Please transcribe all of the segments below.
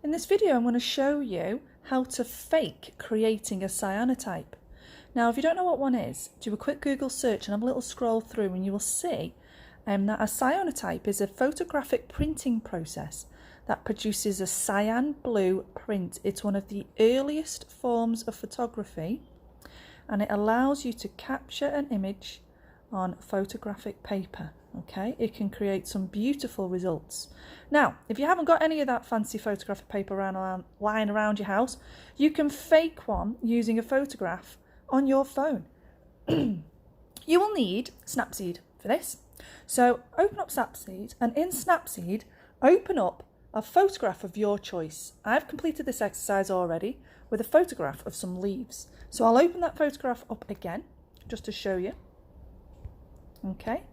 In this video, I'm going to show you how to fake creating a cyanotype. Now, if you don't know what one is, do a quick Google search and have a little scroll through and you will see that a cyanotype is a photographic printing process that produces a cyan blue print. It's one of the earliest forms of photography and it allows you to capture an image on photographic paper. Okay, it can create some beautiful results. Now, if you haven't got any of that fancy photographic paper lying around your house, you can fake one using a photograph on your phone. You will need Snapseed for this. So open up Snapseed, and in Snapseed, open up a photograph of your choice. I've completed this exercise already with a photograph of some leaves. So I'll open that photograph up again, just to show you. Okay.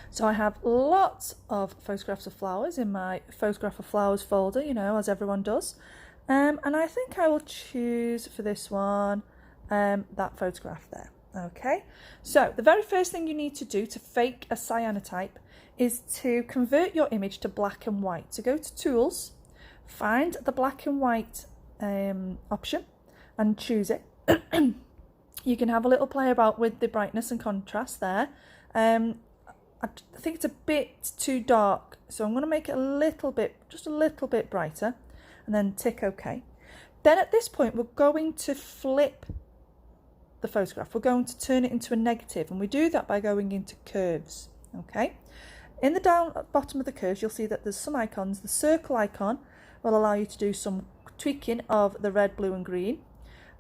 So I have lots of photographs of flowers in my photograph of flowers folder, you know, as everyone does. And I think I will choose for this one that photograph there. Okay, so the very first thing you need to do to fake a cyanotype is to convert your image to black and white. So go to Tools, find the black and white option and choose it. You can have a little play about with the brightness and contrast there. I think it's a bit too dark, so I'm going to make it a little bit, just a little bit brighter, and then tick OK. Then at this point, we're going to flip the photograph. We're going to turn it into a negative, and we do that by going into curves. Okay. In the down at bottom of the curves, you'll see that there's some icons. The circle icon will allow you to do some tweaking of the red, blue, and green.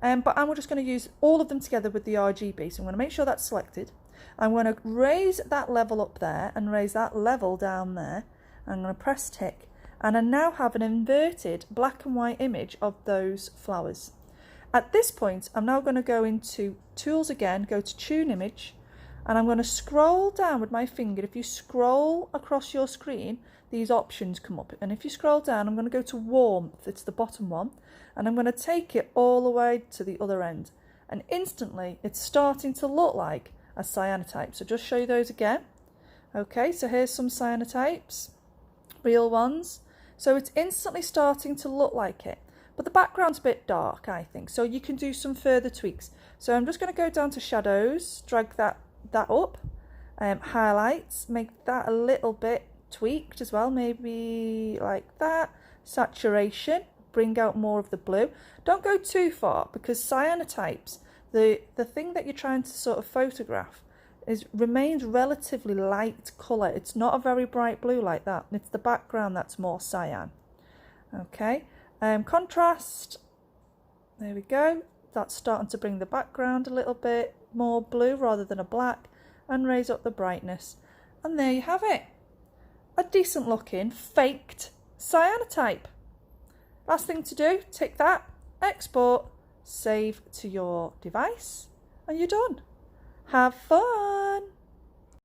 But I'm just going to use all of them together with the RGB. So I'm going to make sure that's selected. I'm going to raise that level up there and raise that level down there. I'm going to press tick, and I now have an inverted black and white image of those flowers. At this point, I'm now going to go into Tools again, go to Tune Image, and I'm going to scroll down with my finger. If you scroll across your screen, these options come up. And if you scroll down, I'm going to go to Warmth, it's the bottom one, and I'm going to take it all the way to the other end. And instantly, it's starting to look like a cyanotype. So just show you those again. Okay, so here's some cyanotypes, real ones. So it's instantly starting to look like it. But the background's a bit dark, I think. So you can do some further tweaks. So I'm just going to go down to Shadows, drag that up, Highlights, make that a little bit tweaked as well, maybe like that. Saturation, bring out more of the blue. Don't go too far, because cyanotypes, the thing that you're trying to sort of photograph remains relatively light colour. It's not a very bright blue like that. It's the background that's more cyan. Okay, contrast, there we go. That's starting to bring the background a little bit more blue rather than a black, and raise up the brightness. And there you have it. A decent looking faked cyanotype. Last thing to do, tick that, export, save to your device, and you're done. Have fun!